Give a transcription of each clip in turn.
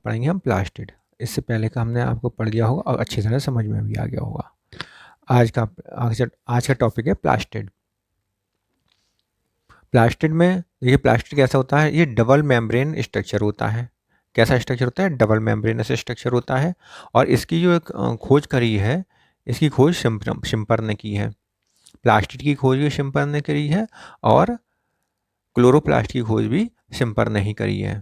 पढ़ेंगे हम प्लास्टिड। इससे पहले का हमने आपको पढ़ लिया होगा और अच्छी तरह समझ में भी आ गया होगा। आज का टॉपिक है प्लास्टिड। प्लास्टिड में देखिए, प्लास्टिड कैसा होता है, ये डबल मेम्ब्रेन स्ट्रक्चर होता है। कैसा स्ट्रक्चर होता है, डबल मेम्ब्रेनस स्ट्रक्चर होता है। और इसकी जो एक खोज करी है, इसकी खोज शिम्पर ने की है। प्लास्टिड की खोज भी शिम्पर ने करी है और क्लोरोप्लास्ट की खोज भी शिम्पर ने ही करी है।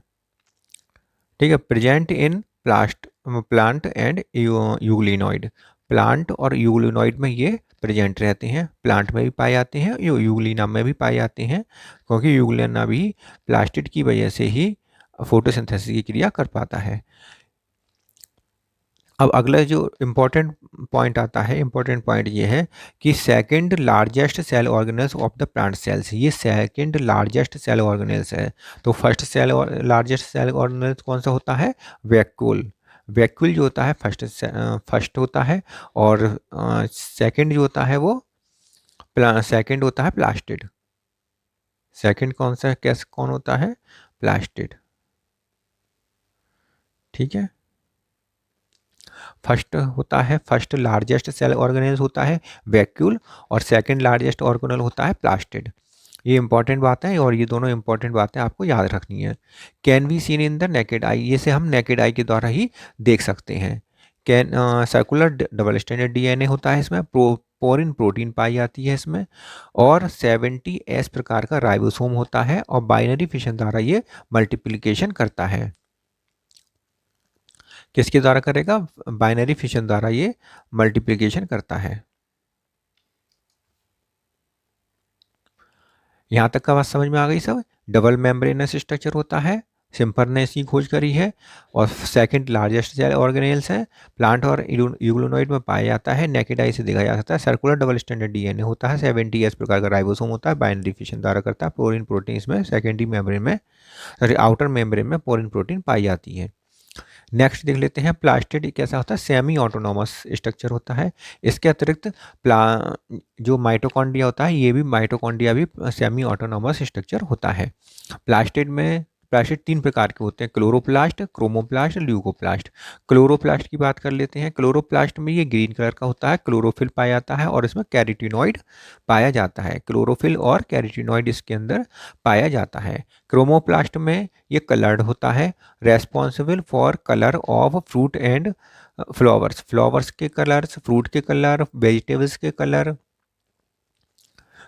ठीक है। Present in plant and euglenoid. Plant और यूग्लिनॉइड में ये प्रेजेंट रहते हैं। प्लांट में भी पाए जाते हैं, यूग्लिना में भी पाए जाते हैं, क्योंकि यूग्लिना भी प्लास्टिड की वजह से ही फोटोसिंथेसिस की क्रिया कर पाता है। अब अगला जो इम्पोर्टेंट पॉइंट आता है, इम्पोर्टेंट पॉइंट ये है कि second largest cell organelles of the plant cells, ये सेकंड लार्जेस्ट सेल ऑर्गेनल्स है। तो first cell largest cell organelles कौन सा होता है, वैक्यूल। वैक्यूल जो होता है फर्स्ट होता है, और सेकंड जो होता है वो सेकंड होता है प्लास्टिड। सेकंड कौन सा कैसे कौन होता है, प्लास्टिड। ठीक है। फर्स्ट होता है, फर्स्ट लार्जेस्ट सेल ऑर्गेनल होता है वैक्यूल, और सेकंड लार्जेस्ट ऑर्गेनल होता है प्लास्टिड। ये इंपॉर्टेंट बात है, और ये दोनों इंपॉर्टेंट बातें आपको याद रखनी है। Can be seen in the naked eye, ये से हम नेकेड आई के द्वारा ही देख सकते हैं। Can circular double standard DNA होता है इसमें, पोरिन प्रोटीन पाई जाती है इसमें, और 70S प्रकार का राइबोसोम होता है, और बाइनरी फिशन द्वारा ये मल्टीप्लिकेशन करता है। किसके द्वारा करेगा, बाइनरी फिशन द्वारा ये मल्टीप्लिकेशन करता है। यहां तक का बात समझ में आ गई सब। डबल मेम्ब्रेनस स्ट्रक्चर होता है, सिम्पर ने इसकी खोज करी है, और सेकंड लार्जेस्ट सेल ऑर्गेनेल्स है, प्लांट और यूग्लिनॉइड में पाया जाता है, नेकेड आई से देखा जा सकता है। सर्कुलर डबल स्टैंडर्ड डीएनए होता है, 70S प्रकार का राइबोसोम होता है, बाइनरी फिशन द्वारा करता है। पोरिन प्रोटीन इसमें सेकेंडरी मेम्ब्रेन में, सॉरी आउटर मेम्ब्रेन में पोरिन प्रोटीन पाई जाती है। नेक्स्ट देख लेते हैं, प्लास्टिड कैसा होता है, सेमी ऑटोनॉमस स्ट्रक्चर होता है। इसके अतिरिक्त जो माइटोकॉन्ड्रिया होता है, ये भी माइटोकॉन्ड्रिया भी सेमी ऑटोनॉमस स्ट्रक्चर होता है। प्लास्टिड 3 प्रकार के होते हैं, क्लोरोप्लास्ट, क्रोमोप्लास्ट, ल्यूकोप्लास्ट। क्लोरोप्लास्ट की बात कर लेते हैं। क्लोरोप्लास्ट में ये ग्रीन कलर का होता है, क्लोरोफिल पाया जाता है, और इसमें कैरोटीनॉइड पाया जाता है। क्लोरोफिल और कैरोटीनॉइड इसके अंदर पाया जाता है। क्रोमोप्लास्ट में ये कलर्ड होता है, responsible for colour of fruit and flowers. Flowers के कलर्स, फ्रूट के कलर, वेजिटेबल्स के कलर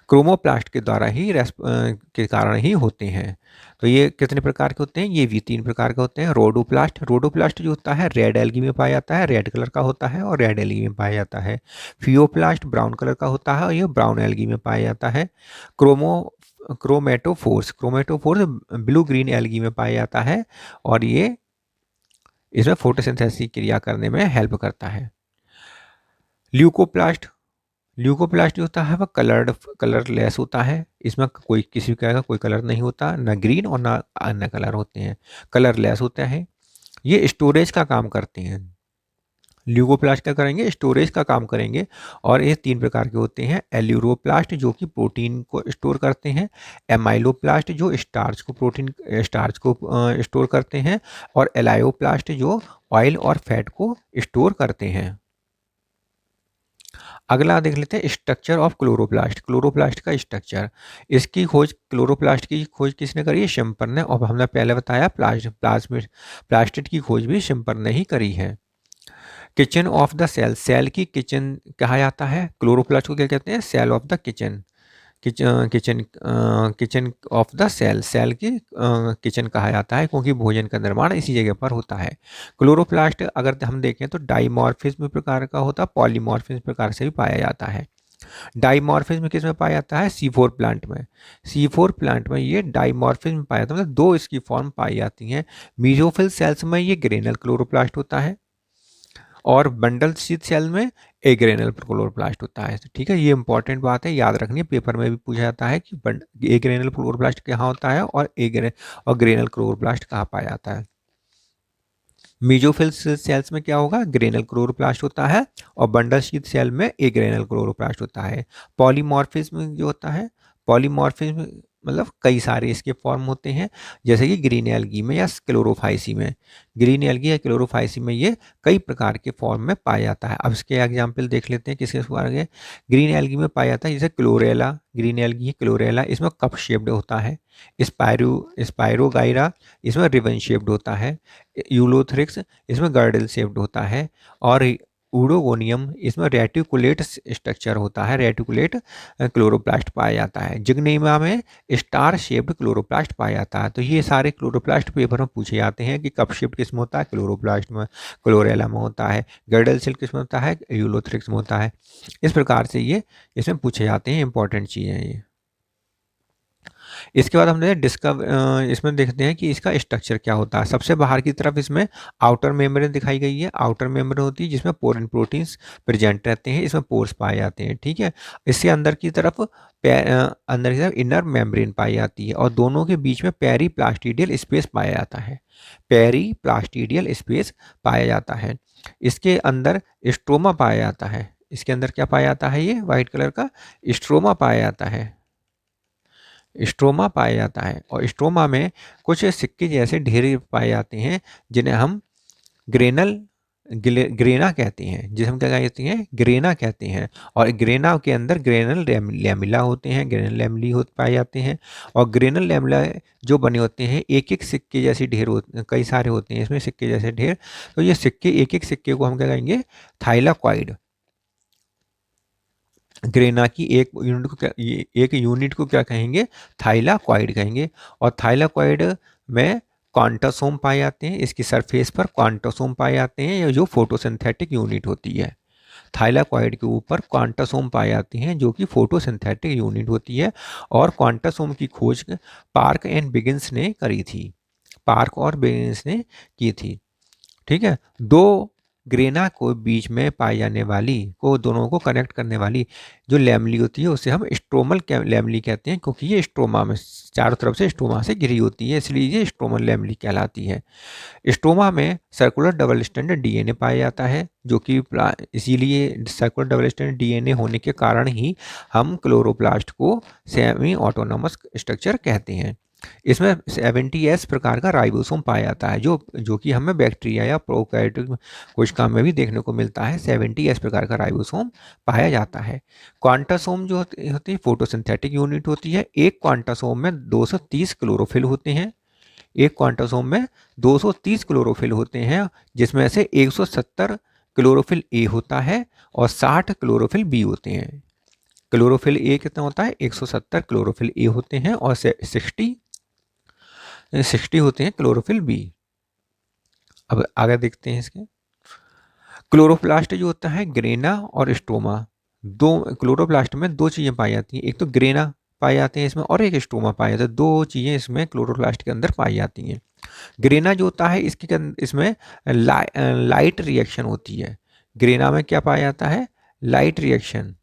क्रोमोप्लास्ट के द्वारा ही के कारण ही होते हैं। तो ये कितने प्रकार के होते हैं, ये भी 3 प्रकार के होते हैं। रोडोप्लास्ट, रोडोप्लास्ट जो होता है रेड एल्गी में पाया जाता है, रेड कलर का होता है और रेड एल्गी में पाया जाता है। फियोप्लास्ट ब्राउन कलर का होता है और ये ब्राउन एल्गी में पाया जाता है। Chromatophores, chromatophores blue green algae में पाया जाता है, और ये इसमें फोटोसिंथेसिस की क्रिया करने में हेल्प करता है। ल्यूकोप्लास्ट, ल्यूकोप्लास्ट जो होता है वह कलरलेस होता है, इसमें कोई किसी प्रकार का कोई कलर नहीं होता, ना ग्रीन और ना अन्य कलर होते हैं, कलरलेस होते हैं। ये स्टोरेज का काम करते हैं। ल्यूकोप्लास्ट क्या करेंगे, स्टोरेज का काम करेंगे। और ये 3 प्रकार के होते हैं, एल्यूरोप्लास्ट जो कि प्रोटीन को स्टोर करते हैं, एमाइलोप्लास्ट जो स्टार्च को स्टोर करते हैं, और एलायोप्लास्ट जो ऑयल और फैट को स्टोर करते हैं। अगला देख लेते हैं स्ट्रक्चर ऑफ क्लोरोप्लास्ट। क्लोरोप्लास्ट का स्ट्रक्चर, इसकी खोज क्लोरोप्लास्ट की खोज किसने करी है, शिम्पर ने। और हमने पहले बताया प्लास्टिड की खोज भी शिम्पर ने ही करी है। Kitchen of the cell, cell की किचन कहा जाता है। क्लोरोप्लास्ट को क्या कहते हैं, cell of the kitchen. Kitchen of the cell, cell की किचन कहा जाता है, क्योंकि भोजन का निर्माण इसी जगह पर होता है। क्लोरोप्लास्ट अगर हम देखें तो डाइमॉर्फिज्म प्रकार का होता है, पॉलीमॉर्फिज्म प्रकार से भी पाया जाता है। डाइमॉर्फिज्म किस में पाया जाता है, C4 प्लांट में। C4 प्लांट में ये डाइमॉर्फिज्म पाया जाता है, मतलब 2 इसकी फॉर्म पाई जाती हैं। मीजोफिल सेल्स में ये ग्रेनल क्लोरोप्लास्ट होता है, और बंडल शीथ सेल में एग्रेनल क्लोरोप्लास्ट होता है। ठीक है, ये इंपॉर्टेंट बात है, याद रखनी है, पेपर में भी पूछा जाता है कि एग्रेनल क्लोरोप्लास्ट कहाँ होता है और ग्रेनल क्लोरोप्लास्ट कहाँ पाया जाता है। मीजोफिल सेल्स में क्या होगा, ग्रेनल क्लोरोप्लास्ट होता है, और बंडल शीथ सेल में एग्रेनल क्लोरोप्लास्ट होता है। पॉलीमॉर्फिज्म जो होता है, पॉलीमॉर्फिज्म मतलब कई सारे इसके फॉर्म होते हैं, जैसे कि ग्रीन एल्गी में या क्लोरोफाइसी में। ग्रीन एल्गी या क्लोरोफाइसी में ये कई प्रकार के फॉर्म में पाया जाता है। अब इसके एग्जाम्पल देख लेते हैं किसके बारे में। ग्रीन एल्गी में पाया जाता है जैसे क्लोरेला, ग्रीन एल्गी क्लोरेला, इसमें कप शेप्ड होता है। स्पायरोगाइरा इसमें रिबन शेप्ड होता है। यूलोथ्रिक्स इसमें गर्डल शेप्ड होता है। और उडोगोनियम इसमें रेटिकुलेट स्ट्रक्चर होता है, रेटिकुलेट क्लोरोप्लास्ट पाया जाता है। जिग्नेमा में स्टार शेप्ड क्लोरोप्लास्ट पाया जाता है। तो ये सारे क्लोरोप्लास्ट पेपर में पूछे जाते हैं कि कप शेप्ड किस में होता है, क्लोरोप्लास्ट में, क्लोरेला में होता है, गर्डल सेल किस में होता है, यूलोथ्रिक्स में होता है। इस प्रकार से ये इसमें पूछे जाते हैं, इंपॉर्टेंट चीज़ें हैं ये। इसके बाद हमने इसमें देखते हैं कि इसका स्ट्रक्चर क्या होता है। सबसे बाहर की तरफ इसमें आउटर मेम्ब्रेन दिखाई गई है। आउटर मेम्ब्रेन होती है जिसमें पोरिन प्रोटीन्स प्रेजेंट रहते हैं, इसमें पोर्स पाए जाते हैं, ठीक है। इससे अंदर की तरफ इनर मेम्ब्रेन पाई जाती है और दोनों के बीच में पेरीप्लास्टिडियल स्पेस पाया जाता है। पेरीप्लास्टिडियल स्पेस पाया जाता है। इसके अंदर स्ट्रोमा पाया जाता है। इसके अंदर क्या पाया जाता है, ये व्हाइट कलर का स्ट्रोमा पाया जाता है। स्ट्रोमा पाया जाता है और स्ट्रोमा में कुछ सिक्के जैसे ढेरे पाए जाते हैं जिन्हें हम ग्रेना कहते हैं, जिसे हम क्या कहते हैं, ग्रेना कहते हैं। और ग्रेना के अंदर ग्रेनल लैमिला होते हैं, ग्रेनल लैमिली पाए जाते हैं। और ग्रेनल लैमिला जो बने होते हैं एक एक सिक्के जैसे ढेर होते, कई सारे होते हैं इसमें सिक्के जैसे ढेर। तो ये सिक्के, एक एक सिक्के को हम क्या कहेंगे, थाइलाकॉइड। ग्रेना की एक यूनिट को क्या कहेंगे, थाइलाकॉइड कहेंगे। और थाइलाकॉइड में क्वांटासोम पाए जाते हैं, इसकी सरफेस पर क्वांटासोम पाए जाते हैं जो फोटोसिंथेटिक यूनिट होती है। थाइलाकॉइड के ऊपर क्वांटासोम पाए जाते हैं जो कि फोटोसिंथेटिक यूनिट होती है। और क्वांटासोम की खोज पार्क एंड बिगिंस ने करी थी, पार्क और बिगिंस ने की थी, ठीक है। दो ग्रेना को बीच में पाई जाने वाली को, दोनों को कनेक्ट करने वाली जो लैमली होती है उसे हम स्ट्रोमल लैमली कहते हैं, क्योंकि ये स्ट्रोमा में चारों तरफ से स्ट्रोमा से घिरी होती है, इसलिए ये स्ट्रोमल लैमली कहलाती है। स्ट्रोमा में सर्कुलर डबल स्टैंडर्ड डीएनए पाया जाता है, जो कि इसीलिए सर्कुलर डबल स्टैंडर्ड डीएनए होने के कारण ही हम क्लोरोप्लास्ट को सेमी ऑटोनॉमस स्ट्रक्चर कहते हैं। इसमें 70S प्रकार का राइबोसोम पाया जाता है, जो कि हमें बैक्टीरिया या प्रोकैरियोटिक कोशिका में भी देखने को मिलता है। 70S प्रकार का राइबोसोम पाया जाता है। क्वांटासोम जो होती है फोटोसिंथेटिक यूनिट होती है। एक क्वांटासोम में 230 क्लोरोफिल होते हैं। एक क्वांटासोम में 230 क्लोरोफिल होते हैं, जिसमें से 170 क्लोरोफिल ए होता है और 60 क्लोरोफिल बी होते हैं। क्लोरोफिल ए कितना होता है, 170 क्लोरोफिल ए होते हैं और 60 होते हैं क्लोरोफिल बी। अब आगे देखते हैं इसके। क्लोरोप्लास्ट जो होता है, ग्रेना और स्ट्रोमा, दो क्लोरोप्लास्ट में दो चीज़ें पाई जाती हैं। एक तो ग्रेना पाए जाते हैं इसमें और एक स्ट्रोमा पाया जाता है। दो चीज़ें इसमें क्लोरोप्लास्ट के अंदर पाई जाती हैं। ग्रेना जो होता है इसमें लाइट रिएक्शन होती है। ग्रेना में क्या पाया जाता है, लाइट रिएक्शन।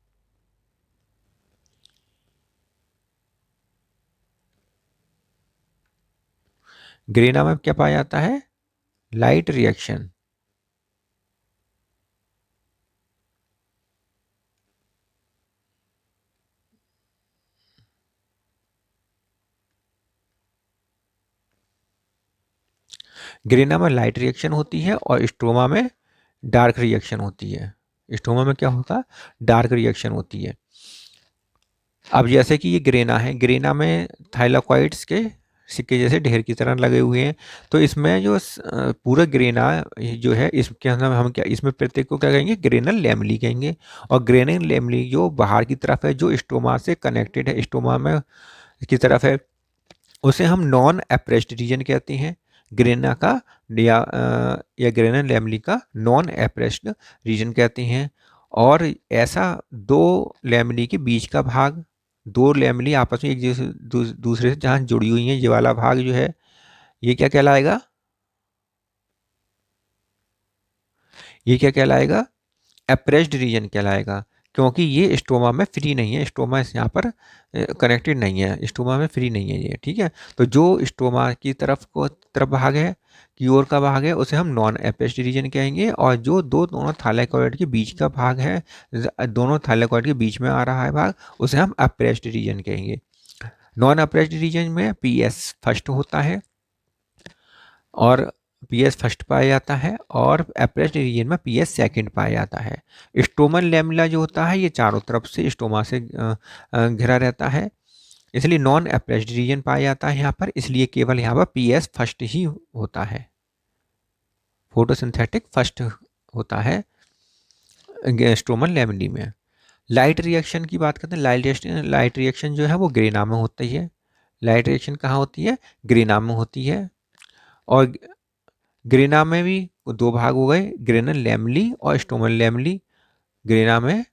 ग्रेना में क्या पाया जाता है, लाइट रिएक्शन। ग्रेना में लाइट रिएक्शन होती है और स्ट्रोमा में डार्क रिएक्शन होती है। स्ट्रोमा में क्या होता है, डार्क रिएक्शन होती है। अब जैसे कि ये ग्रेना है, ग्रेना में थाइलाकॉइड्स के सिक्के जैसे ढेर की तरह लगे हुए हैं। तो इसमें जो पूरा ग्रेना जो है, इसके अंदर हम क्या, इसमें प्रत्येक को क्या कहेंगे, ग्रेनल लैमली कहेंगे। और ग्रेनल लैमली जो बाहर की तरफ है, जो स्टोमा से कनेक्टेड है, स्टोमा में की तरफ है, उसे हम नॉन एप्रेस्ड रीजन कहते हैं। ग्रेना का या ग्रेनल लैमली का नॉन एप्रेस्ड रीजन कहते हैं। और ऐसा दो लैमली के बीच का भाग, दो लैमली आपस में एक दूसरे से जहाँ जुड़ी हुई हैं, ये वाला भाग जो है, ये क्या कहलाएगा, ये क्या कहलाएगा, एप्रेस्ड रीजन कहलाएगा। क्योंकि ये स्टोमा में फ्री नहीं है, स्टोमा यहाँ पर कनेक्टेड नहीं है, स्टोमा में फ्री नहीं है ये, ठीक है। तो जो स्टोमा की तरफ भाग है, की ओर का भाग है, उसे हम नॉन एप्रेस्ड रीजन कहेंगे। और जो दोनों थाइलाकॉइड के बीच का भाग है, दोनों थाइलाकॉइड के बीच में आ रहा है भाग, उसे हम एप्रेस्ड रीजन कहेंगे। नॉन अप्रेस्ड रीजन में पीएस फर्स्ट होता है और पीएस फर्स्ट पाया जाता है, और अप्रेस्ड रीजन में पीएस सेकंड पाया जाता है। स्टोमन लैमेला जो होता है ये चारों तरफ से स्टोमा से घिरा रहता है, इसलिए नॉन अप्रेस्ड रीजन पाया जाता है यहाँ पर, इसलिए केवल यहाँ पर पीएस फर्स्ट ही होता है, फोटोसिंथेटिक फर्स्ट होता है स्ट्रोमल लैमेली में। लाइट रिएक्शन की बात करते हैं, लाइट रिएक्शन जो है वो ग्रेना में होती है। लाइट रिएक्शन कहाँ होती है? ग्रेना में होती है। और ग्रेना में भी दो भाग हो गए, ग्रेनल लैमेली और स्टोमल लैमेली। ग्रेना में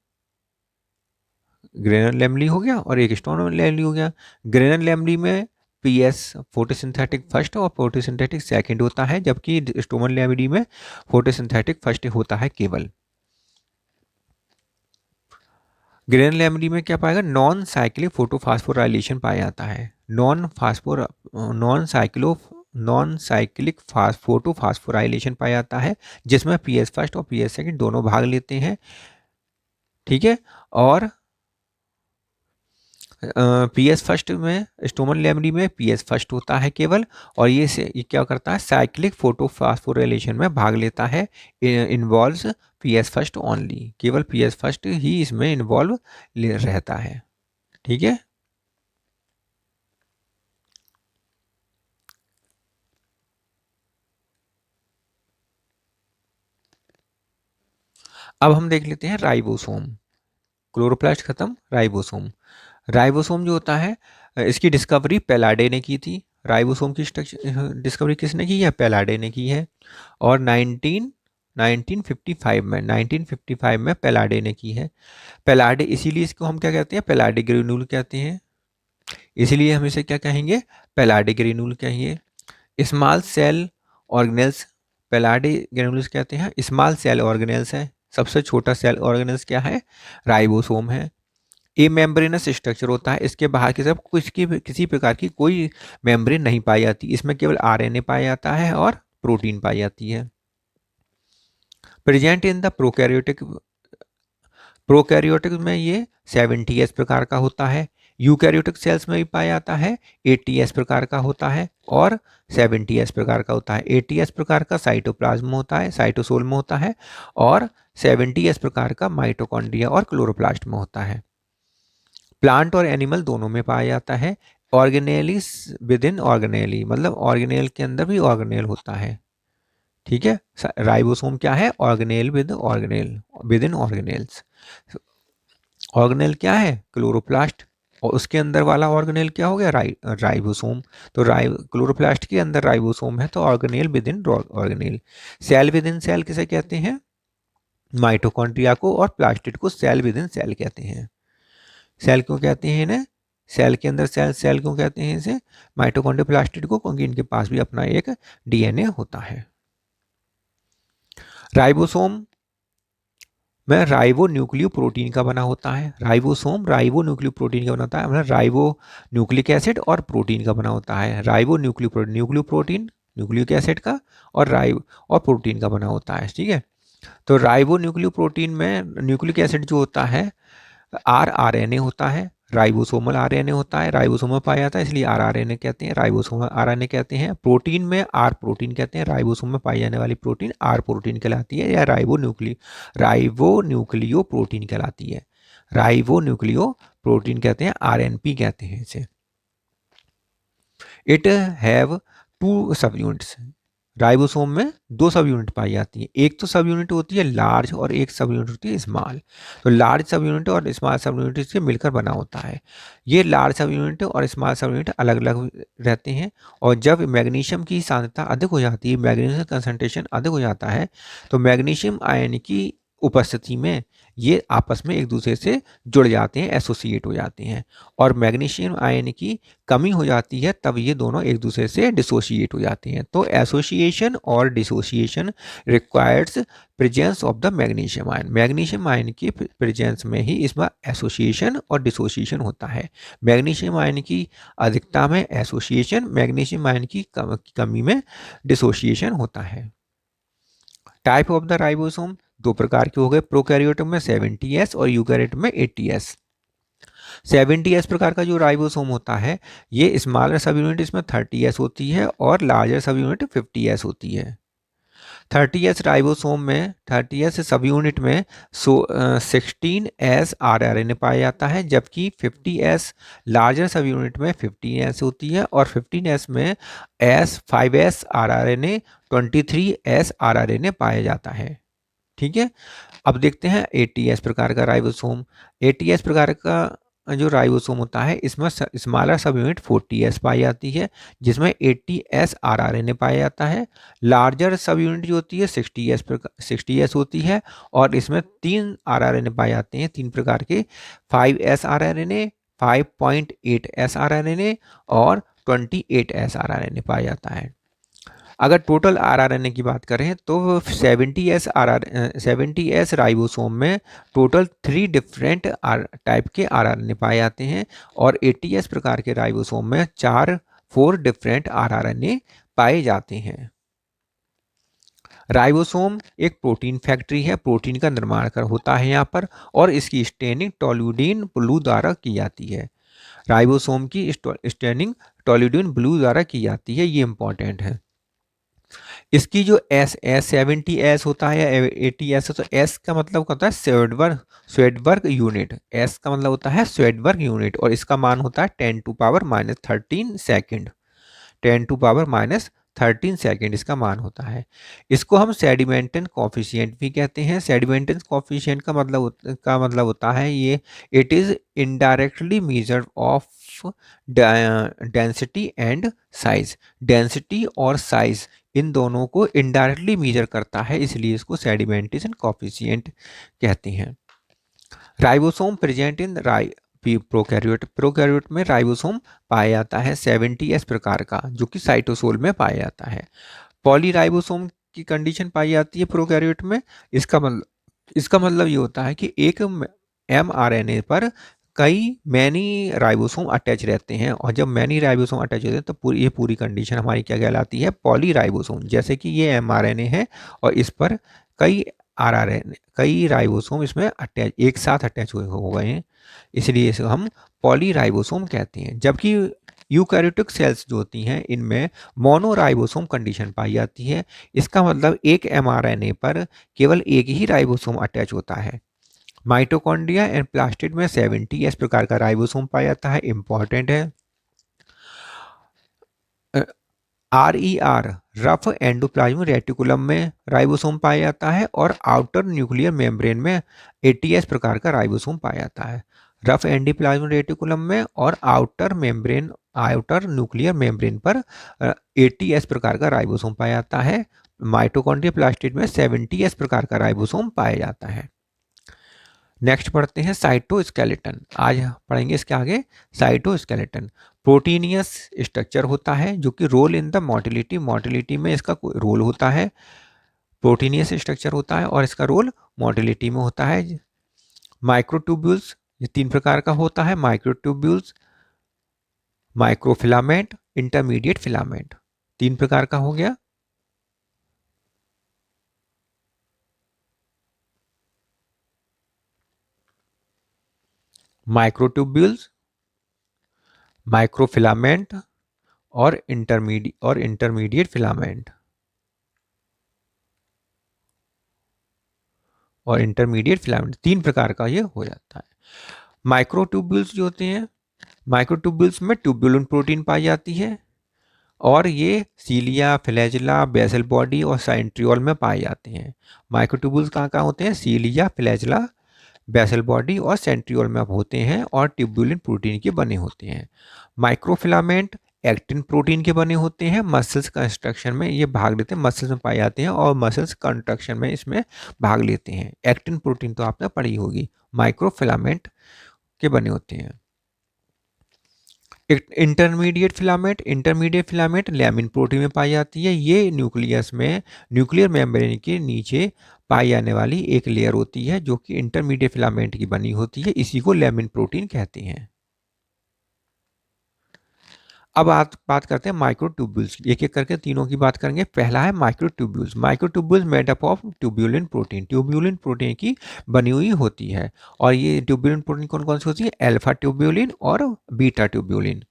ग्रेनल लैमेली हो गया और एक स्टोमल लैमेली हो गया। ग्रेनल लैमेली में पीएस फोटोसिंथेटिक फर्स्ट और फोटोसिंथेटिक सेकंड होता है, जबकि स्टोमल लैमेली में फोटोसिंथेटिक फर्स्ट होता है केवल। ग्रेनल लैमेली में क्या पाएगा? नॉन साइक्लिक फोटोफास्फोराइलेशन पाया जाता है। नॉन साइक्लिक फोटोफास्फोराइलेशन पाया जाता है, जिसमें पीएस फर्स्ट और पीएस सेकंड दोनों भाग लेते हैं, ठीक है। और पीएस फर्स्ट में स्टोमल लैमेली में पीएस फर्स्ट होता है केवल, और ये क्या करता है? साइक्लिक फोटोफास्फोराइलेशन में भाग लेता है, इन्वॉल्व्स पीएस फर्स्ट ओनली, केवल पीएस फर्स्ट ही इसमें इन्वॉल्व रहता है, ठीक है। अब हम देख लेते हैं राइबोसोम। क्लोरोप्लास्ट खत्म, राइबोसोम। राइबोसोम जो होता है इसकी डिस्कवरी पेलाडे ने की थी। राइबोसोम की डिस्कवरी किसने की है? पेलाडे ने की है। और 1955 में पेलाडे ने की है। पेलाडे, इसीलिए इसको हम क्या कहते हैं? पेलाडे ग्रेन्यूल कहते हैं, इसीलिए हम इसे क्या कहेंगे? पेलाडे ग्रेन्यूल कहेंगे। स्मॉल सेल ऑर्गेनेल्स, पेलाडे ग्रेन्यूल्स कहते हैं, स्मॉल सेल ऑर्गेनेल्स है। सबसे छोटा सेल ऑर्गेनेल्स क्या है? राइबोसोम है। ए मेम्ब्रेनस स्ट्रक्चर होता है, इसके बाहर की तरफ किसी प्रकार की कोई मेम्ब्रेन नहीं पाई जाती, इसमें केवल आरएनए पाया जाता है और प्रोटीन पाई जाती है। प्रेजेंट इन द प्रोकैरियोटिक में ये 70s प्रकार का होता है। यूकैरियोटिक सेल्स में भी पाया जाता है, 80s प्रकार का होता है और 70s प्रकार का होता है। 80s प्रकार का साइटोप्लाज्म होता है, साइटोसोल में होता है, और 70s प्रकार का माइटोकॉन्ड्रिया और क्लोरोप्लास्ट में होता है। प्लांट और एनिमल दोनों में पाया जाता है। ऑर्गेनेलिस विद इन ऑर्गेनेली, मतलब ऑर्गेनेल के अंदर भी ऑर्गेनेल होता है, ठीक है। राइबोसोम क्या है? Organelle with in organelles. Organelle क्या है? क्लोरोप्लास्ट, और उसके अंदर वाला ऑर्गेनेल क्या हो गया? राइबोसोम। तो क्लोरोप्लास्ट के अंदर राइबोसोम है, तो organelle within organelle. Cell within cell किसे कहते हैं? माइटोकॉन्ड्रिया को, और प्लास्टिड को सेल विद इन सेल कहते हैं। सेल क्यों कहते हैं इन्हें? सेल के अंदर सेल क्यों कहते हैं इसे? माइटोकॉन्ड्रिया प्लास्टिड को, क्योंकि इनके पास भी अपना एक डीएनए होता है। राइबोसोम में राइबो न्यूक्लियो प्रोटीन का बना होता है। राइबोसोम राइबो न्यूक्लियो प्रोटीन का बना होता है, मतलब राइबो न्यूक्लिक एसिड और प्रोटीन का बना होता है। Ribo nucleo protein nucleic acid का और प्रोटीन का बना होता है, ठीक है। तो राइबो न्यूक्लियो प्रोटीन में न्यूक्लिक एसिड जो होता है आरएनए होता है, राइबोसोमल आरएनए होता है, राइबोसोम में पाया जाता है, इसलिए आरएनए कहते हैं, राइबोसोमल आरएनए कहते हैं। प्रोटीन में आर प्रोटीन कहते हैं, राइबोसोम में पाई जाने वाली प्रोटीन आर प्रोटीन कहलाती है, या राइबो न्यूक्लियो प्रोटीन कहलाती है। राइबो न्यूक्लियो प्रोटीन कहते हैं, आरएनपी कहते हैं इसे। इट हैव 2 सब यूनिट्स। राइबोसोम में 2 सब यूनिट पाई जाती है, एक तो सब यूनिट होती है लार्ज और एक सब यूनिट होती है स्मॉल। तो लार्ज सब यूनिट और स्मॉल सब यूनिट से मिलकर बना होता है। ये लार्ज सब यूनिट और स्मॉल सब यूनिट अलग अलग रहते हैं, और जब मैग्नीशियम की सांद्रता अधिक हो जाती है, मैग्नीशियम कंसंट्रेशन अधिक हो जाता है, तो मैग्नीशियम आयन की उपस्थिति में ये आपस में एक दूसरे से जुड़ जाते हैं, एसोसिएट हो जाते हैं। और मैग्नीशियम आयन की कमी हो जाती है, तब ये दोनों एक दूसरे से डिसोशिएट हो जाते हैं। तो एसोसिएशन और dissociation requires presence of the magnesium ion. Magnesium ion की प्रेजेंस में ही इसमें एसोसिएशन और डिसोसिएशन होता है। मैग्नीशियम आयन की अधिकता में एसोसिएशन, मैग्नीशियम आयन की कमी में डिसोसिएशन होता है। टाइप ऑफ द राइबोसोम 2 प्रकार के हो गए, प्रोकैरियोट में 70s और यूकैरियोट में 80s। 70s प्रकार का जो राइबोसोम होता है, ये स्मॉलर सब यूनिट इसमें 30s होती है और लार्जर सब यूनिट 50s होती है। 30s राइबोसोम में 30s सब यूनिट में 16s आरआरएनए पाया जाता है, जबकि 50s लार्जर सब यूनिट में 15s होती है और 15s में 5s आरआरएनए 23s आरआरएनए पाया जाता है। ठीक है, अब देखते हैं 80s प्रकार का राइबोसोम। 80s प्रकार का जो राइबोसोम होता है, इसमें स्मॉलर सब यूनिट 40s पाई जाती है, जिसमें 80s आरआरएनए पाया जाता है। लार्जर सब यूनिट जो होती है 60s होती है और इसमें 3 आरआरएनए पाए जाते हैं, 3 प्रकार के, 5s आरआरएनए, 5.8s आरआरएनए और 28s आरआरएनए पाया जाता है। अगर टोटल आरआरएनए की बात करें तो 70s राइबोसोम में टोटल 3 डिफरेंट टाइप के आरआरएनए पाए जाते हैं और 80s प्रकार के राइबोसोम में 4 डिफरेंट आरआरएनए पाए जाते हैं। राइबोसोम एक प्रोटीन फैक्ट्री है, प्रोटीन का निर्माण होता है यहाँ पर, और इसकी स्टेनिंग टोल्यूडीन ब्लू द्वारा की जाती है। राइबोसोम की स्टेनिंग टोल्यूडीन ब्लू द्वारा की जाती है, ये इंपॉर्टेंट है। इसकी जो एस 70s होता है या 80s, तो एस का मतलब होता है स्वेडबर्ग यूनिट। एस का मतलब होता है स्वेडबर्ग यूनिट और इसका मान होता है 10⁻13 सेकेंड। 10⁻13 सेकेंड इसका मान होता है। इसको हम सेडिमेंटन कॉफिशिएंट भी कहते हैं। सेडिमेंटन कॉफिशिएंट का मतलब होता है ये, it is indirectly measure of density and size. Density और साइज इन दोनों को इनडायरेक्टली मेजर करता है, इसलिए इसको सेडिमेंटेशन कॉफिशिएंट कहते हैं। राइबोसोम प्रेजेंट इन प्रोकैरियोट में राइबोसोम पाया जाता है 70s प्रकार का, जो कि साइटोसोल में पाया जाता है। पॉलीराइबोसोम की कंडीशन पाई जाती है प्रोकैरियोट में। इसका मतलब ये होता है कि एक mRNA पर कई मैनी राइबोसोम अटैच रहते हैं, और जब मैनी राइबोसोम अटैच होते हैं तो ये पूरी कंडीशन हमारी क्या कहलाती है, पॉलीराइबोसोम। जैसे कि ये mRNA है और इस पर कई राइबोसोम इसमें एक साथ अटैच हो गए हैं, इसलिए इसे हम पॉलीराइबोसोम कहते हैं। जबकि यूकैरियोटिक सेल्स जो होती हैं, इनमें मोनोराइबोसोम कंडीशन पाई जाती है। इसका मतलब एक mRNA पर केवल एक ही राइबोसोम अटैच होता है। माइटोकॉन्ड्रिया एंड प्लास्टिड में 70s प्रकार का राइबोसोम पाया जाता है, इंपॉर्टेंट है। RER रफ एंडोप्लाज्मिक रेटिकुलम में राइबोसोम पाया जाता है और आउटर न्यूक्लियर मेम्ब्रेन में 80s प्रकार का राइबोसोम पाया जाता है। रफ एंडोप्लाज्मिक रेटिकुलम में और आउटर न्यूक्लियर मेम्ब्रेन पर 80s प्रकार का राइबोसोम पाया जाता है। माइटोकॉन्ड्रिया प्लास्टिड में 70s प्रकार का राइबोसोम पाया जाता है। नेक्स्ट पढ़ते हैं साइटोस्केलेटन। आज पढ़ेंगे इसके आगे साइटोस्केलेटन। प्रोटीनियस स्ट्रक्चर होता है जो कि रोल इन द मोटिलिटी में इसका रोल होता है। प्रोटीनियस स्ट्रक्चर होता है और इसका रोल मोटिलिटी में होता है। माइक्रोट्यूब्यूल्स ये 3 प्रकार का होता है, माइक्रोट्यूब्यूल्स, माइक्रोफिलामेंट, इंटरमीडिएट फिलामेंट। 3 प्रकार का हो गया। माइक्रोट्यूब्यूल्स, माइक्रोफिलामेंट और इंटरमीडिएट फिलामेंट। और इंटरमीडिएट फिलामेंट 3 प्रकार का ये हो जाता है। माइक्रोट्यूब्यूल्स जो होते हैं, माइक्रोट्यूब्यूल्स में ट्यूबुलिन प्रोटीन पाई जाती है और ये सीलिया, फ्लैजेला, बेसल बॉडी और सेंट्रियोल में पाए जाते हैं। माइक्रोट्यूब्यूल्स कहाँ कहाँ होते हैं, सीलिया, फ्लैजेला, बेसल बॉडी और सेंट्रियोल में होते हैं और ट्यूबुलिन प्रोटीन के बने होते हैं। माइक्रोफिलामेंट एक्टिन प्रोटीन के बने होते हैं। मसल्स कंस्ट्रक्शन में ये भाग लेते हैं, मसल्स में पाए जाते हैं और मसल्स कंस्ट्रक्शन में इसमें भाग लेते हैं। एक्टिन प्रोटीन तो आपने पढ़ी होगी, माइक्रोफिलामेंट के बने होते हैं। इंटरमीडिएट फिलामेंट लैमिन प्रोटीन में पाई जाती है। ये न्यूक्लियर मेम्ब्रेन के नीचे पाई जाने वाली एक लेयर होती है जो कि इंटरमीडिएट फिलामेंट की बनी होती है, इसी को लैमिन प्रोटीन कहते हैं। अब बात करते हैं माइक्रोट्यूब्यूल्स, एक एक करके तीनों की बात करेंगे। पहला है microtubules. Microtubules made up of tubulin protein, tubulin protein की बनी हुई होती है। और ये ट्यूब्यूलिन प्रोटीन कौन कौन सी होती है? अल्फा ट्यूब्यूलिन और बीटा ट्यूब्यूलिन।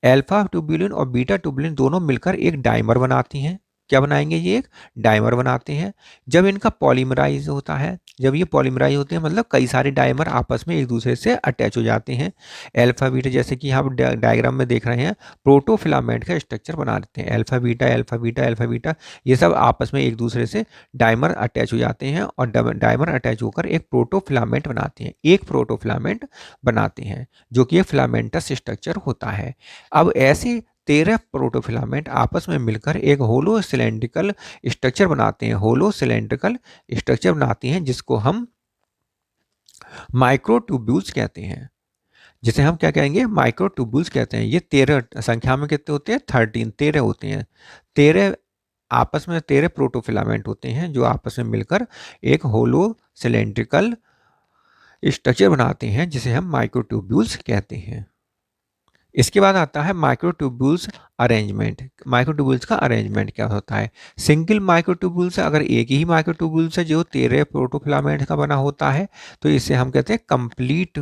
अल्फा ट्यूब्यूलिन और बीटा ट्यूब्यूलिन दोनों मिलकर एक डाइमर बनाती हैं। क्या बनाएंगे? ये एक डाइमर बनाते हैं। जब इनका पॉलीमराइज होता है, जब ये पॉलीमराइज होते हैं मतलब कई सारे डाइमर आपस में एक दूसरे से अटैच हो जाते हैं। अल्फा बीटा, जैसे कि आप डायग्राम में देख रहे हैं, प्रोटोफिलामेंट का स्ट्रक्चर बना देते हैं। Alpha beta alpha beta alpha beta, ये सब आपस में एक दूसरे से डाइमर अटैच हो जाते हैं और डाइमर अटैच होकर एक प्रोटोफिलामेंट बनाते हैं, एक प्रोटोफिलामेंट बनाते हैं, जो कि एक फिलामेंटस स्ट्रक्चर होता है। अब ऐसे 13 प्रोटोफिलामेंट आपस में मिलकर एक होलो सिलेंड्रिकल स्ट्रक्चर बनाते हैं, होलो सिलेंड्रिकल स्ट्रक्चर बनाते हैं, जिसको हम माइक्रोट्यूब्यूल्स कहते हैं। जिसे हम क्या कहेंगे? माइक्रोट्यूब्यूल्स कहते हैं। ये 13 संख्या में कितने होते हैं? 13, 13 होते हैं। 13 आपस में 13 प्रोटोफिलामेंट होते हैं जो आपस में मिलकर एक होलो सिलेंड्रिकल स्ट्रक्चर बनाते हैं, जिसे हम माइक्रोट्यूब्यूल्स कहते हैं। इसके बाद आता है माइक्रोट्यूब्यूल्स अरेंजमेंट। माइक्रोट्यूब्यूल्स का अरेंजमेंट क्या होता है? सिंगल माइक्रोट्यूब्यूल्स है, अगर एक ही माइक्रोट्यूब्यूल्स है जो 13 प्रोटोफिलामेंट का बना होता है, तो इसे हम कहते हैं कंप्लीट।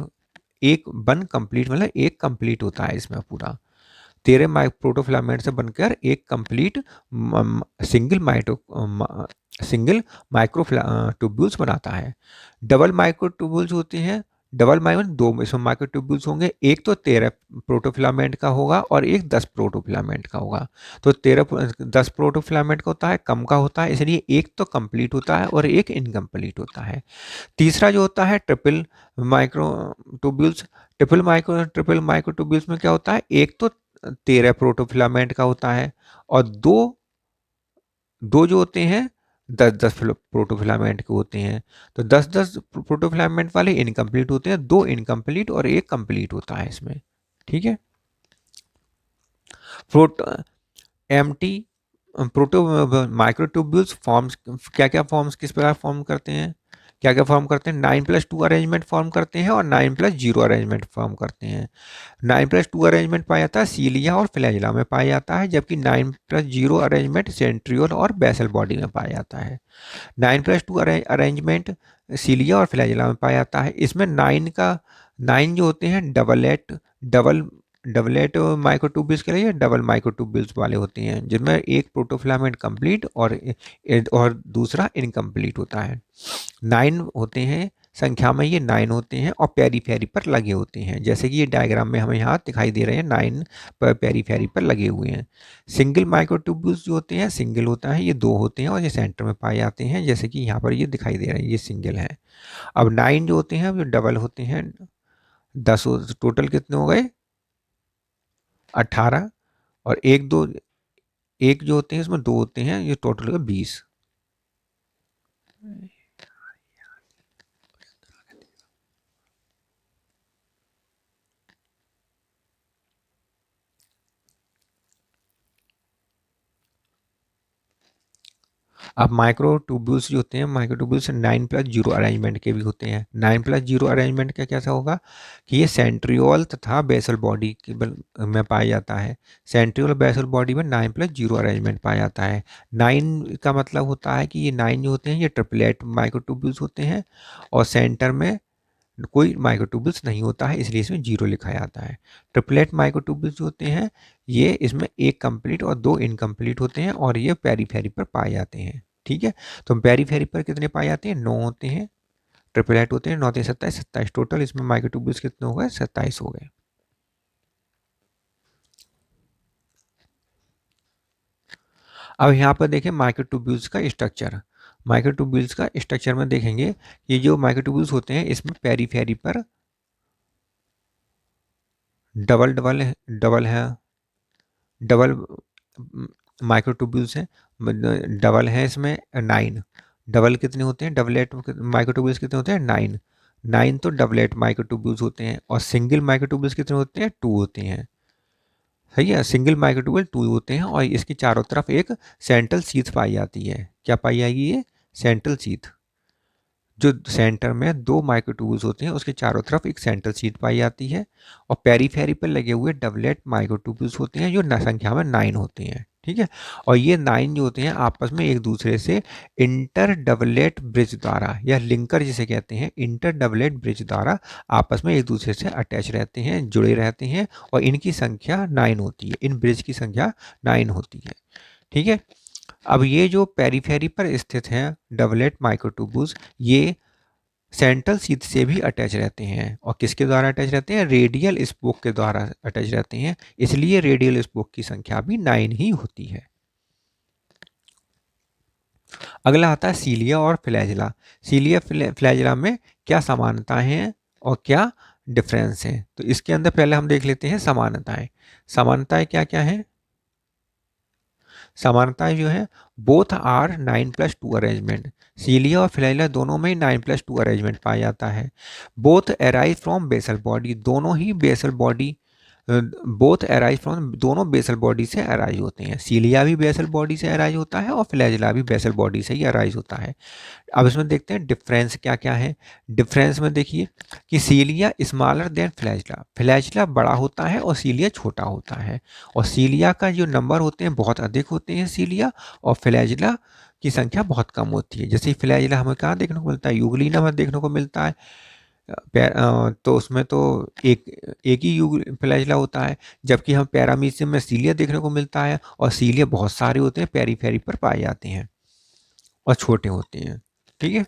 एक वन कंप्लीट मतलब एक कंप्लीट होता है इसमें पूरा। 13 प्रोटोफिलामेंट से बनकर एक complete single single micro tubules बनाता है। डबल माइक्रो ट्यूब्यूल्स होते हैं। डबल माइक्रो, दो इसमें माइक्रो ट्यूब्यूल्स होंगे, एक तो 13 प्रोटोफिलामेंट का होगा और एक 10 प्रोटोफिलामेंट का होगा। तो 10 प्रोटोफिलामेंट का होता है, कम का होता है, इसलिए एक तो कंप्लीट होता है और एक इनकम्प्लीट होता है। तीसरा जो होता है triple micro tubules. Triple micro tubules में क्या होता है? एक तो 13 प्रोटोफिलामेंट का होता है और दो दो जो होते हैं 10-10 प्रोटोफिलामेंट के होते हैं। तो 10-10 प्रोटोफिलामेंट वाले इनकम्प्लीट होते हैं, दो इनकम्प्लीट और एक कंप्लीट होता है इसमें। ठीक है। Proto empty proto microtubules forms क्या क्या फॉर्म्स किस प्रकार फॉर्म करते हैं? क्या क्या फॉर्म करते हैं? 9+2 अरेंजमेंट फॉर्म करते हैं और 9+0 अरेंजमेंट फॉर्म करते हैं। 9+2 अरेंजमेंट पाया जाता है सीलिया और फ्लैजिला में पाया जाता है, जबकि 9+0 अरेंजमेंट सेंट्रियोल और बेसल बॉडी में पाया जाता है। 9+2 अरेंजमेंट सीलिया और फ्लैजिला में पाया जाता है। इसमें 9 जो होते हैं डबल डबलेट माइक्रोट्यूब्यूल्स के लिए डबल माइक्रोट्यूब्यूल्स वाले होते हैं, जिनमें एक प्रोटोफिलामेंट कंप्लीट और दूसरा इनकम्प्लीट होता है। 9 होते हैं संख्या में, ये 9 होते हैं और पेरीफेरी पर लगे होते हैं, जैसे कि ये डायग्राम में हमें यहाँ दिखाई दे रहे हैं, 9 पर पेरीफेरी पर लगे हुए हैं। सिंगल माइक्रोट्यूब्यूल्स जो होते हैं, सिंगल होता है, ये 2 होते हैं और ये सेंटर में पाए जाते हैं, जैसे कि यहाँ पर ये दिखाई दे रहे हैं, ये सिंगल है। अब 9 जो होते हैं वो डबल होते हैं। 10 टोटल कितने हो गए? 18। और एक जो होते हैं इसमें 2 होते हैं, ये टोटल हो गए 20। अब माइक्रोट्यूब्यूल्स जो होते हैं, माइक्रोट्यूब्यूल्स 9+0 अरेंजमेंट के भी होते हैं। 9+0 अरेंजमेंट का कैसा होगा कि ये सेंट्रियोल तथा बेसल बॉडी में पाया जाता है। सेंट्रियोल बेसल बॉडी में 9+0 अरेंजमेंट पाया जाता है। 9 का मतलब होता है कि ये 9 जो होते हैं ये ट्रिपलेट माइक्रोट्यूब्यूल्स होते हैं और सेंटर में कोई माइक्रोट्यूब्यूल्स नहीं होता है, इसलिए इसमें 0 लिखा जाता है। ट्रिपलेट माइक्रोट्यूब्यूल्स जो होते हैं ये इसमें एक कंप्लीट और दो इनकम्प्लीट होते हैं और ये पेरीफेरी पर पाए जाते हैं। ठीक है। तो पेरीफेरी पर कितने पाए जाते हैं? 9 होते हैं। ट्रिपलेट होते हैं 9 से 27, 27 टोटल। इसमें माइक्रोट्यूब्यूल्स कितने हो गए? 27 हो गए। अब यहाँ पर देखें माइक्रोट्यूब्यूल्स का स्ट्रक्चर। माइक्रोट्यूब्यूल्स का स्ट्रक्चर में देखेंगे ये जो माइक्रोट्यूब्यूल्स होते हैं इसमें पेरीफेरी पर डबल डबल डबल है, डबल माइक्रोट्यूब्यूल्स हैं। डबल है इसमें 9। डबल कितने होते हैं? डबलेट माइक्रोट्यूब्यूल्स कितने होते हैं? 9। 9 तो डबलेट माइक्रोट्यूब्यूल्स होते हैं और सिंगल माइक्रोट्यूब्यूल्स कितने होते हैं? 2 होते हैं। सही है। सिंगल माइक्रोट्यूब्यूल 2 होते हैं और इसकी चारों तरफ एक सेंट्रल शीथ पाई जाती है। क्या पाई जाएगी? ये सेंट्रल शीथ। जो सेंटर में 2 माइक्रोट्यूब्यूल्स होते हैं उसके चारों तरफ एक सेंट्रल शीट पाई जाती है, और पेरीफेरी पर लगे हुए डबलेट माइक्रोट्यूब्यूल्स होते हैं जो संख्या में 9 होते हैं। ठीक है, और ये 9 जो होते हैं आपस में एक दूसरे से इंटर डबलेट ब्रिज द्वारा, या लिंकर जिसे कहते हैं, इंटर डबलेट ब्रिज द्वारा आपस में एक दूसरे से अटैच रहते हैं, जुड़े रहते हैं, और इनकी संख्या 9 होती है, इन ब्रिज की संख्या 9 होती है। ठीक है, अब ये जो पेरीफेरी पर स्थित हैं डबलेट माइक्रोट्यूब्यूल्स, ये सेंट्रल शीथ से भी अटैच रहते हैं, और किसके द्वारा अटैच रहते हैं, रेडियल स्पोक के द्वारा अटैच रहते हैं, इसलिए रेडियल स्पोक की संख्या भी 9 ही होती है। अगला आता है सीलिया और फ्लैजिला। सीलिया फ्लैजिला में क्या समानताएं हैं और क्या डिफरेंस हैं, तो इसके अंदर पहले हम देख लेते हैं समानताएं। समानताएं क्या क्या हैं? समानताएं जो है, बोथ आर 9+2 अरेंजमेंट। सीलिया और फ्लैजिला दोनों में 9+2 अरेंजमेंट पाया जाता है। Both arise from basal body, दोनों ही basal body, both arise from, दोनों बेसल बॉडी से अराइज होते हैं। सीलिया भी बेसल बॉडी से अराइज होता है और फ्लैजिला भी बेसल बॉडी से ही अराइज होता है। अब इसमें देखते हैं डिफरेंस क्या क्या है। डिफरेंस में देखिए कि सीलिया स्मॉलर देन फ्लैजिला, फ्लैजिला बड़ा होता है और सीलिया छोटा होता है, और सीलिया का जो नंबर होते हैं बहुत अधिक होते हैं सीलिया, और फ्लैजिला की संख्या बहुत कम होती है। जैसे फ्लैजिला हमें कहाँ देखने को मिलता है, यूग्लिना में देखने को मिलता है, तो उसमें तो एक एक ही फ्लैजिला होता है, जबकि हम पैरामीशियम में सीलिया देखने को मिलता है, और सीलिया बहुत सारे होते हैं, पेरीफेरी पर पाए जाते हैं और छोटे होते हैं। ठीक है,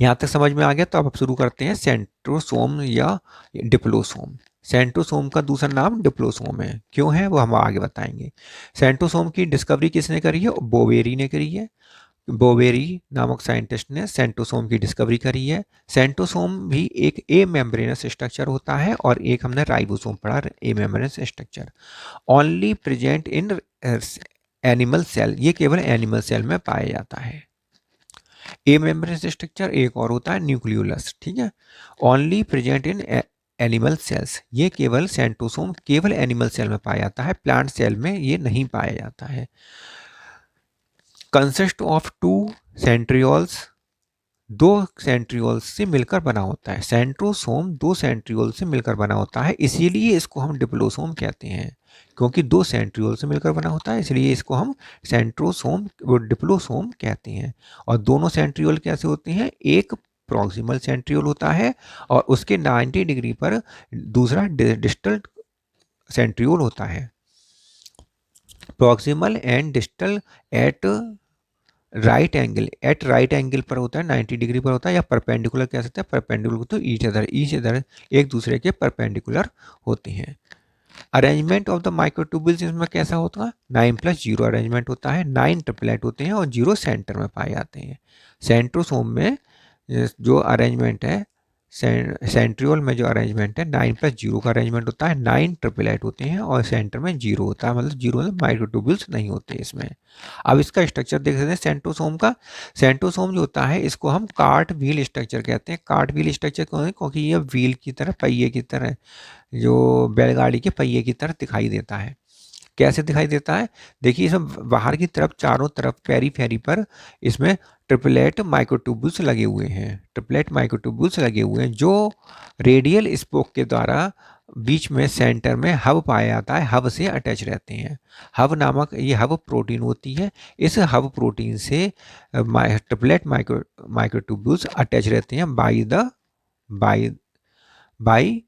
यहाँ तक समझ में आ गया, तो अब शुरू करते हैं सेंट्रोसोम या डिप्लोसोम। सेंट्रोसोम का दूसरा नाम डिप्लोसोम है, क्यों है वो हम आगे बताएंगे। सेंट्रोसोम की डिस्कवरी किसने करी है, बोवेरी ने करी है। बोवेरी नामक साइंटिस्ट ने सेंट्रोसोम की डिस्कवरी करी है। सेंट्रोसोम भी एक ए मेम्ब्रेनस स्ट्रक्चर होता है, और एक हमने राइबोसोम पढ़ा, a membranous structure, only present in animal cell, ये केवल एनिमल सेल में पाया जाता है। ए मेम्ब्रेनस स्ट्रक्चर एक और होता है न्यूक्लियोलस। ठीक है, only present in animal cells, ये केवल सेंट्रोसोम केवल एनिमल सेल में पाया जाता है, प्लांट सेल में ये नहीं पाया जाता है। कंसिस्ट ऑफ 2 सेंट्रियोल्स, 2 सेंट्रियोल्स से मिलकर बना होता है। सेंट्रोसोम 2 सेंट्रियोल से मिलकर बना होता है, इसीलिए इसको हम डिप्लोसोम कहते हैं, क्योंकि 2 सेंट्रियोल से मिलकर बना होता है, इसलिए इसको हम सेंट्रोसोम और डिप्लोसोम कहते हैं। और दोनों सेंट्रियोल कैसे होते हैं, एक प्रॉक्सिमल सेंट्रियोल होता है, और उसके 90 डिग्री पर दूसरा डिस्टल सेंट्रियोल होता है। Proximal and distal at right angle, at right angle पर होता है, 90 डिग्री पर होता है, या परपेंडिकुलर कह सकते हैं, परपेंडिकुलर तो ईच अदर एक दूसरे के परपेंडिकुलर होते हैं। अरेंजमेंट ऑफ द माइक्रोट्यूब्यूल्स इसमें कैसा होता है, 9+0 अरेंजमेंट होता है, 9 ट्रिपलेट होते हैं और 0 सेंटर में पाए जाते हैं। सेंट्रोसोम में जो अरेंजमेंट है, सेंट्रियोल में जो अरेंजमेंट है 9+0 का अरेंजमेंट होता है, 9 ट्रिपलेट होते हैं और सेंटर में 0 होता है, मतलब 0 में माइक्रोट्यूब्यूल्स नहीं होते इसमें। अब इसका स्ट्रक्चर देख सकते हैं सेंट्रोसोम का। सेंट्रोसोम जो होता है इसको हम कार्ट व्हील स्ट्रक्चर कहते हैं। कार्ट व्हील स्ट्रक्चर क्यों है, क्योंकि ये व्हील की तरह, पहिए की तरह, जो बैलगाड़ी के पहिए की तरह दिखाई देता है। कैसे दिखाई देता है, देखिए इसमें बाहर की तरफ चारों तरफ पेरीफेरी पर इसमें ट्रिपलेट माइक्रोट्यूब्यूल्स लगे हुए हैं, ट्रिपलेट माइक्रोट्यूब्यूल्स लगे हुए हैं, जो रेडियल स्पोक के द्वारा बीच में सेंटर में हब पाया जाता है, हब से अटैच रहते हैं। हब नामक ये हब प्रोटीन होती है, इस हब प्रोटीन से ट्रिपलेट माइक्रोट्यूब्यूल्स अटैच रहते हैं by the by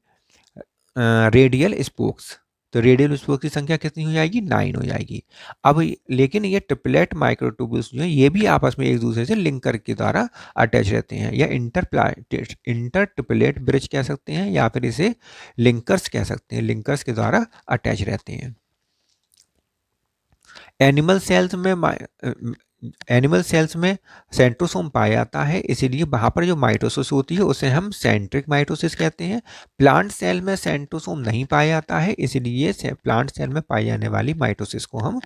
radial spokes. तो रेडियल स्पोक्स की संख्या कितनी हो जाएगी, 9 हो जाएगी। अब लेकिन ये ट्रिपलेट माइक्रोट्यूब्यूल्स जो है ये भी आपस में एक दूसरे से लिंकर के द्वारा अटैच रहते हैं, या इंटर ट्रिपलेट ब्रिज कह सकते हैं, या फिर इसे लिंकर्स कह सकते हैं, लिंकर्स के द्वारा अटैच रहते हैं। एनिमल सेल्स में सेंट्रोसोम पाया जाता है, इसीलिए वहाँ पर जो माइटोसिस होती है उसे हम सेंट्रिक माइटोसिस कहते हैं। प्लांट सेल में सेंट्रोसोम नहीं पाया जाता है, इसलिए प्लांट सेल में पाई जाने वाली माइटोसिस को हम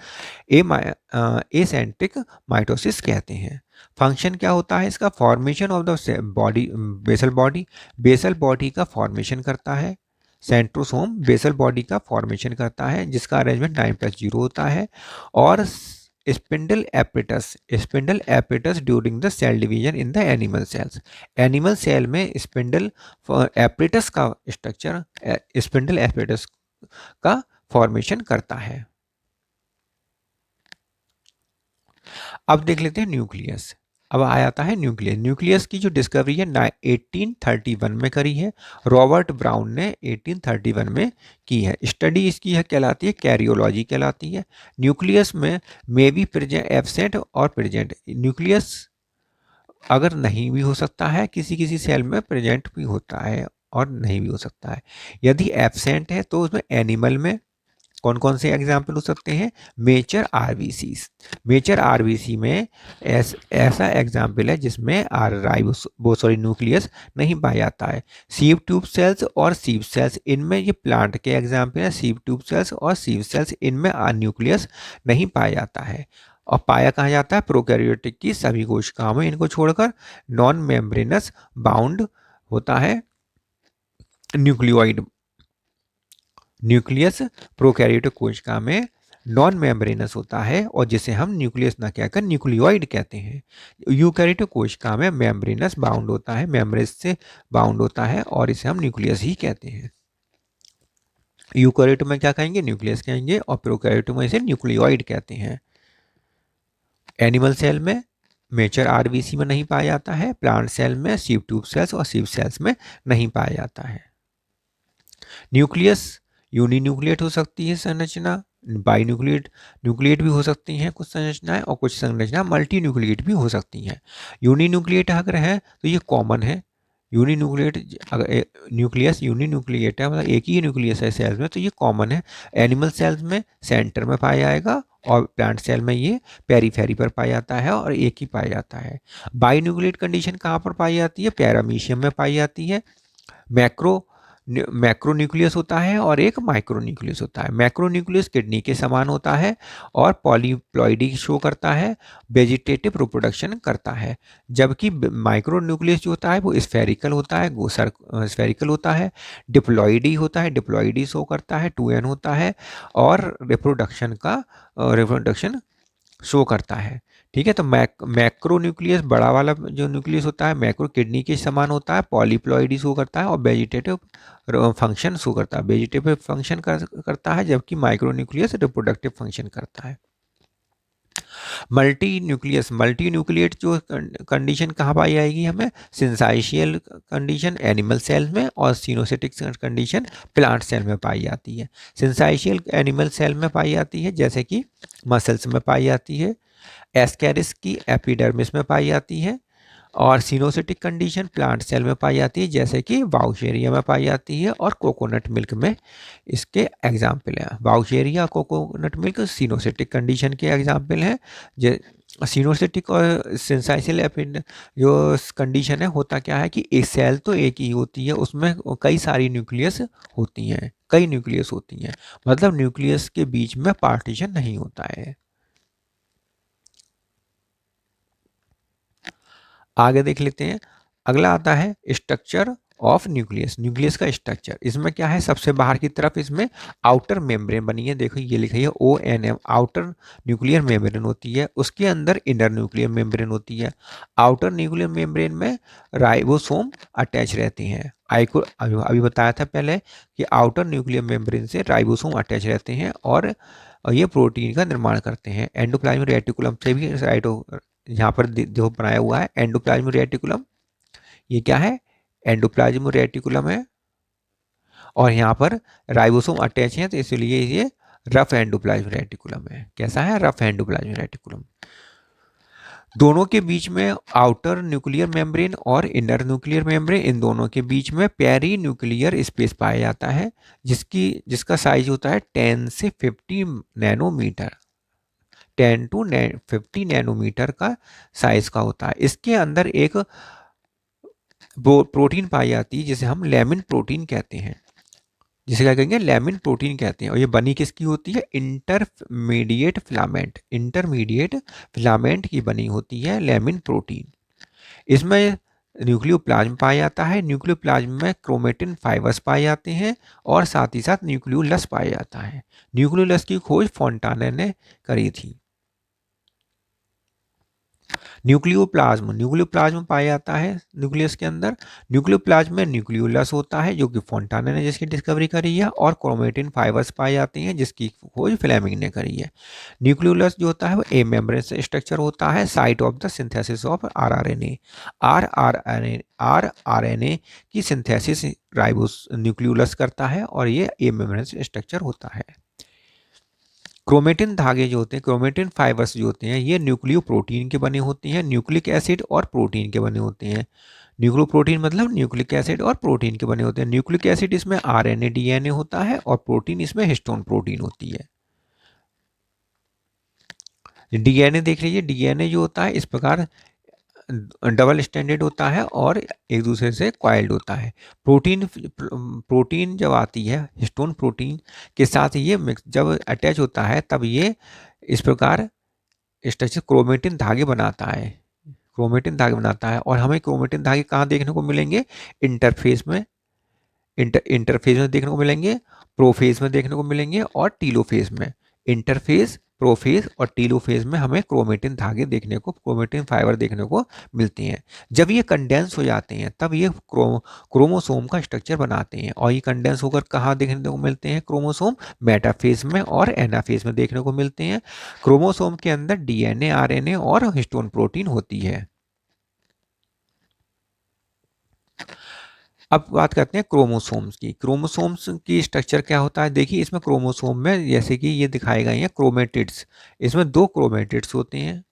एसेंट्रिक माइटोसिस कहते हैं। फंक्शन क्या होता है इसका, formation of the body, basal body का फॉर्मेशन करता है। सेंट्रोसोम बेसल बॉडी का फॉर्मेशन करता है, जिसका अरेंजमेंट 9+0 होता है, और spindle apparatus during the cell division in the animal cells. Animal cell में स्पिंडल एपरेटस का स्ट्रक्चर स्पिंडल एपरेटस का फॉर्मेशन करता है। अब देख लेते हैं न्यूक्लियस। अब आ जाता है न्यूक्लियस। न्यूक्लियस की जो डिस्कवरी है 1831 में करी है, रॉबर्ट ब्राउन ने 1831 में की है। स्टडी इसकी है कहलाती है कैरियोलॉजी कहलाती है। न्यूक्लियस में मे बी प्रेजेंट एब्सेंट और प्रेजेंट। न्यूक्लियस अगर नहीं भी हो सकता है, किसी किसी सेल में प्रेजेंट भी होता है और नहीं भी हो सकता है। यदि एब्सेंट है तो उसमें एनिमल में कौन कौन से एग्जाम्पल हो सकते हैं? Mature RBC. मेचर आरबीसी में ऐसा एग्जाम्पल है जिसमें राइबोसोरी न्यूक्लियस नहीं पाया जाता है। सीव ट्यूब सेल्स और सीव सेल्स, इनमें ये प्लांट के एग्जाम्पल है। सीव ट्यूब सेल्स और सीव सेल्स, इनमें न्यूक्लियस नहीं पाया जाता है। और पाया कहाँ जाता है? प्रोकैरियोटिक की सभी कोशिकाओं में इनको छोड़कर नॉन मेम्ब्रेनस बाउंड होता है न्यूक्लियोइड। न्यूक्लियस प्रोकैरियोटिक कोशिका में नॉन मेम्ब्रेनस होता है और जिसे हम न्यूक्लियस ना कहकर न्यूक्लियोइड कहते हैं। यूकैरियोटिक कोशिका में मेम्ब्रेनस बाउंड होता है, मेम्ब्रेन से बाउंड होता है और इसे हम न्यूक्लियस ही कहते हैं। यूकैरियोट में क्या कहेंगे? न्यूक्लियस कहेंगे और प्रोकैरियोट में इसे न्यूक्लियोइड कहते हैं। एनिमल सेल में मेचर आरबीसी में नहीं पाया जाता है। प्लांट सेल में सीव ट्यूब सेल्स और सीव सेल्स में नहीं पाया जाता है। न्यूक्लियस यूनिन्यूक्लिएट हो सकती है संरचना, बाईन्यूक्लिएट न्यूक्लिएट भी हो सकती हैं कुछ संरचनाएं, और कुछ संरचना मल्टी न्यूक्लिएट भी हो सकती हैं। यूनिन्यूक्लिएट अगर है तो ये कॉमन है। यूनिन्यूक्लिएट अगर न्यूक्लियस यूनिन्यूक्लिएट है, मतलब एक ही न्यूक्लियस है सेल्स में, तो ये कॉमन है। एनिमल सेल्स में सेंटर में पाया जाएगा और प्लांट सेल में ये पेरीफेरी पर पाया जाता है और एक ही पाया जाता है। बाईन्यूक्लिएट कंडीशन कहाँ पर पाई जाती है? पैरामीशियम में पाई जाती है। मैक्रो न्यूक्लियस होता है और एक माइक्रो न्यूक्लियस होता है। मैक्रो न्यूक्लियस किडनी के समान होता है और पॉलीप्लॉइडी शो करता है, वेजिटेटिव रिप्रोडक्शन करता है। जबकि माइक्रो न्यूक्लियस जो होता है वो स्फेरिकल होता है, स्फेरिकल होता है। डिप्लॉइडी होता है, डिप्लॉइडी शो करता है, 2n होता है और रिप्रोडक्शन शो करता है। ठीक है, तो मैक्रो न्यूक्लियस बड़ा वाला जो न्यूक्लियस होता है मैक्रो किडनी के समान होता है, पॉलीप्लॉइडी शो करता है और वेजिटेटिव फंक्शन शो करता है, वेजिटेटिव फंक्शन करता है, जबकि माइक्रो न्यूक्लियस रिप्रोडक्टिव फंक्शन करता है। मल्टी न्यूक्लिएट जो कंडीशन कहाँ पाई जाएगी हमें? सिंसाइशियल कंडीशन एनिमल सेल में और सिनोसिटिक कंडीशन प्लांट सेल में पाई जाती है। सिंसाइशियल एनिमल सेल में पाई जाती है जैसे कि मसल्स में पाई जाती है, एस्कैरिस की एपिडर्मिस में पाई जाती है, और सिनोसिटिक कंडीशन प्लांट सेल में पाई जाती है जैसे कि वाउशेरिया में पाई जाती है और कोकोनट मिल्क में इसके एग्जाम्पल हैं। वाउशेरिया कोकोनट मिल्क सिनोसिटिक कंडीशन के एग्जाम्पल हैं। सिनोसिटिक और सेंसाइशियल जो कंडीशन है, होता क्या है कि एक सेल तो एक ही होती है, उसमें कई सारी न्यूक्लियस होती हैं, कई न्यूक्लियस होती हैं, मतलब न्यूक्लियस के बीच में पार्टीशन नहीं होता है। आगे देख लेते हैं। अगला आता है स्ट्रक्चर ऑफ न्यूक्लियस। न्यूक्लियस का स्ट्रक्चर, इसमें क्या है? सबसे बाहर की तरफ इसमें आउटर मेम्ब्रेन बनी है, देखो ये लिखी है ONM, आउटर न्यूक्लियर मेम्ब्रेन होती है। उसके अंदर इनर न्यूक्लियर मेम्ब्रेन होती है। आउटर न्यूक्लियर मेम्ब्रेन में राइबोसोम अटैच रहते हैं। को अभी बताया था पहले कि आउटर न्यूक्लियर मेम्ब्रेन से राइबोसोम अटैच रहते हैं और ये प्रोटीन का निर्माण करते हैं। एंडोप्लाज्मिक रेटिकुलम से भी यहाँ पर जो बनाया हुआ है एंडोप्लाज्मिक रेटिकुलम, ये क्या है? एंडोप्लाज्मिक रेटिकुलम है और यहाँ पर राइबोसोम अटैच है, तो इसलिए ये रफ एंडोप्लाज्मिक रेटिकुलम है। कैसा है? Rough endoplasmic reticulum. दोनों के बीच में आउटर न्यूक्लियर मेम्ब्रेन और इनर न्यूक्लियर मेम्ब्रेन, इन दोनों के बीच में पेरी न्यूक्लियर स्पेस पाया जाता है जिसका साइज होता है 10 से 50 नैनोमीटर। 10 to 50 नैनोमीटर का साइज का होता है। इसके अंदर एक प्रोटीन पाई जाती है जिसे हम लैमिन प्रोटीन कहते हैं, जिसे क्या कहेंगे? लैमिन प्रोटीन कहते हैं। और ये बनी किसकी होती है? इंटरमीडिएट फिलामेंट की बनी होती है लैमिन प्रोटीन। इसमें न्यूक्लियोप्लाज्म पाया जाता है। न्यूक्लियोप्लाज्म में क्रोमेटिन फाइबर्स पाए जाते हैं और साथ ही साथ न्यूक्लियोलस पाया जाता है। न्यूक्लियोलस की खोज फोंटाने ने करी थी। न्यूक्लियोप्लाज्म पाया जाता है न्यूक्लियस के अंदर। न्यूक्लियोप्लाज्म में न्यूक्लियोलस होता है जो कि फोंटाना ने जिसकी डिस्कवरी करी है, और क्रोमेटिन फाइबर्स पाए जाते हैं जिसकी खोज फ्लेमिंग ने करी है। न्यूक्लियोलस जो होता है वो ए मेम्ब्रेन स्ट्रक्चर होता है, site of the synthesis of rRNA. RRNA की सिंथेसिस राइबोस न्यूक्लियोलस करता है और ये ए मेम्ब्रेन स्ट्रक्चर होता है। क्रोमेटिन धागे जो होते हैं, क्रोमेटिन फाइबर्स जो होते हैं, ये न्यूक्लियो प्रोटीन के बने होते हैं, न्यूक्लिक एसिड और प्रोटीन के बने होते हैं। न्यूक्लियो प्रोटीन मतलब न्यूक्लिक एसिड और प्रोटीन के बने होते हैं। न्यूक्लिक एसिड इसमें आरएनए डीएनए होता है और प्रोटीन इसमें हिस्टोन प्रोटीन होती है। डीएनए देख लीजिए, डीएनए जो होता है इस प्रकार डबल स्टैंडर्ड होता है और एक दूसरे से क्वाइल्ड होता है। प्रोटीन जब आती है हिस्टोन प्रोटीन के साथ ये मिक्स जब अटैच होता है तब ये इस प्रकार स्ट्रक्चर क्रोमेटिन धागे बनाता है। क्रोमेटिन धागे बनाता है और हमें क्रोमेटिन धागे कहाँ देखने को मिलेंगे? इंटरफेस में, इंटरफेस में देखने को मिलेंगे, प्रोफेज में देखने को मिलेंगे और टीलोफेज में। इंटरफेज, प्रोफेज और टीलोफेज में हमें क्रोमेटिन धागे देखने को, क्रोमेटिन फाइबर देखने को मिलते हैं। जब ये कंडेंस हो जाते हैं तब ये क्रोमोसोम का स्ट्रक्चर बनाते हैं और ये कंडेंस होकर कहाँ देखने को मिलते हैं? क्रोमोसोम मेटाफेज में और एनाफेज में देखने को मिलते हैं। क्रोमोसोम के अंदर डीएनए, आरएनए और हिस्टोन प्रोटीन होती है। अब बात करते हैं क्रोमोसोम्स की। क्रोमोसोम्स की स्ट्रक्चर क्या होता है? देखिए इसमें क्रोमोसोम में जैसे कि ये दिखाए गए हैं क्रोमेटिड्स, इसमें 2 क्रोमेटिड्स होते हैं।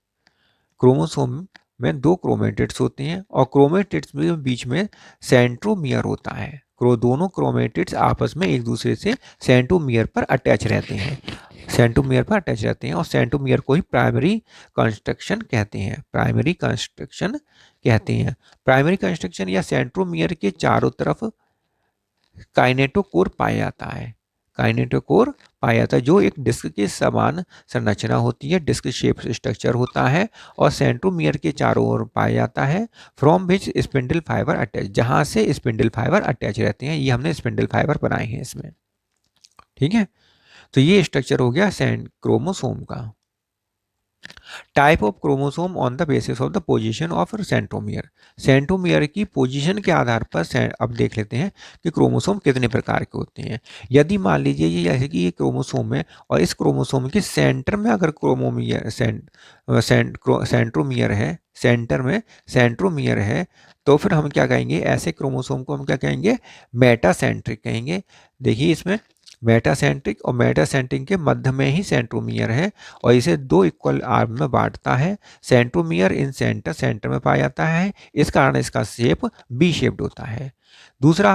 क्रोमोसोम में 2 क्रोमेटिड्स होते हैं और क्रोमेटिड्स के बीच में सेंट्रोमियर होता है। दोनों क्रोमेटिड्स आपस में एक दूसरे से सेंट्रोमियर पर अटैच रहते हैं। सेंट्रोमियर पर अटैच रहते हैं और सेंट्रोमियर को ही प्राइमरी कंस्ट्रक्शन कहते हैं। प्राइमरी कंस्ट्रक्शन कहते हैं। प्राइमरी कंस्ट्रक्शन या सेंट्रोमियर के चारों तरफ काइनेटोकोर पाया जाता है। काइनेटोकोर पाया जाता है जो एक डिस्क के समान संरचना होती है, डिस्क शेप स्ट्रक्चर होता है और सेंट्रोमियर के चारों ओर पाया जाता है। From which spindle fibre attach, जहां से स्पिंडल फाइबर अटैच रहते हैं। ये हमने स्पिंडल फाइबर बनाए हैं इसमें, ठीक है। तो ये स्ट्रक्चर हो गया क्रोमोसोम का। Type of chromosome on the basis of the position of centromere. Centromere की पोजीशन के आधार पर अब देख लेते हैं कि क्रोमोसोम कितने प्रकार के होते हैं। यदि मान लीजिए ये जैसे कि ये क्रोमोसोम है और इस क्रोमोसोम के सेंटर में अगर सेंट्रोमियर है, सेंटर में सेंट्रोमियर है, तो फिर हम क्या कहेंगे? ऐसे क्रोमोसोम को हम क्या कहेंगे? मेटासेंट्रिक कहेंगे। देखिए इसमें मेटासेंट्रिक और मेटासेंट्रिक के मध्य में ही सेंट्रोमियर है और इसे 2 इक्वल आर्म में बांटता है। सेंट्रोमियर इन सेंटर, सेंटर में पाया जाता है, इस कारण इसका शेप बी शेप्ड होता है। दूसरा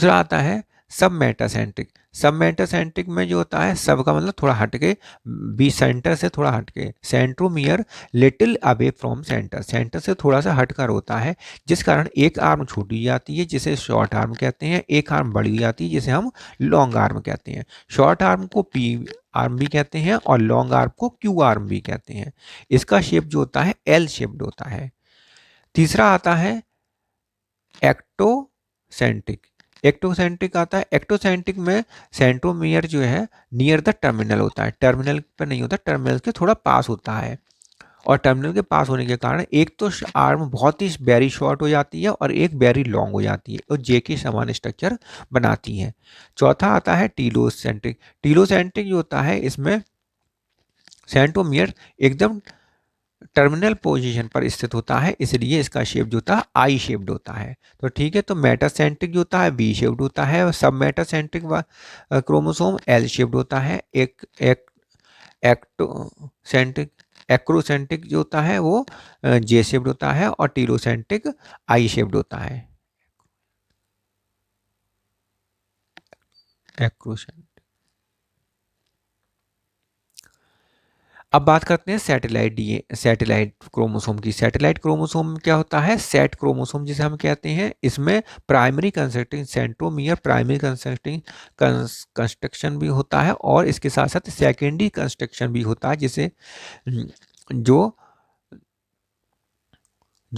आता है सब मेटासेंट्रिक। सब मेटासेंट्रिक में जो होता है, सब का मतलब थोड़ा हटके, बी सेंटर से थोड़ा हटके। Centromere little away from centre, centre से थोड़ा सा हटकर होता है, जिस कारण एक आर्म छूटी जाती है जिसे शॉर्ट आर्म कहते हैं, एक आर्म बढ़ी जाती है जिसे हम लॉन्ग आर्म कहते हैं। शॉर्ट आर्म को पी आर्म भी कहते हैं और लॉन्ग आर्म को क्यू आर्म भी कहते हैं। इसका शेप जो होता है एल शेप्ड होता है। तीसरा आता है एक्टोसेंट्रिक। एक्टोसेंट्रिक आता है। एक्टोसेंट्रिक में सेंट्रोमियर जो है नियर द टर्मिनल होता है, टर्मिनल पर नहीं होता, टर्मिनल के थोड़ा पास होता है। और टर्मिनल के पास होने के कारण एक तो आर्म बहुत ही वेरी शॉर्ट हो जाती है और एक वेरी लॉन्ग हो जाती है और जे के समान स्ट्रक्चर बनाती है। चौथा आता है टीलोसेंट्रिक। टीलोसेंट्रिक जो होता है इसमें सेंट्रोमियर एकदम टर्मिनल पोजीशन पर स्थित होता है, इसलिए इसका शेप जो होता है आई शेप्ड होता है। तो ठीक है, तो मेटासेंट्रिक जो होता है वी शेप्ड होता है और सब मेटासेंट्रिक क्रोमोसोम एल शेप्ड होता है। एक एक्टोसेंट्रिक एक्रोसेंट्रिक जो होता है वो जे शेप्ड होता है और टीलोसेंट्रिक आई शेप्ड होता है। एक्रोसेंट्रिक। अब बात करते हैं सैटेलाइट क्रोमोसोम की। सैटेलाइट क्रोमोसोम क्या होता है? सेट क्रोमोसोम जिसे हम कहते हैं, इसमें primary constructing centromere primary constriction भी होता है और इसके साथ साथ सेकेंडरी कंस्ट्रक्शन भी होता है, जिसे जो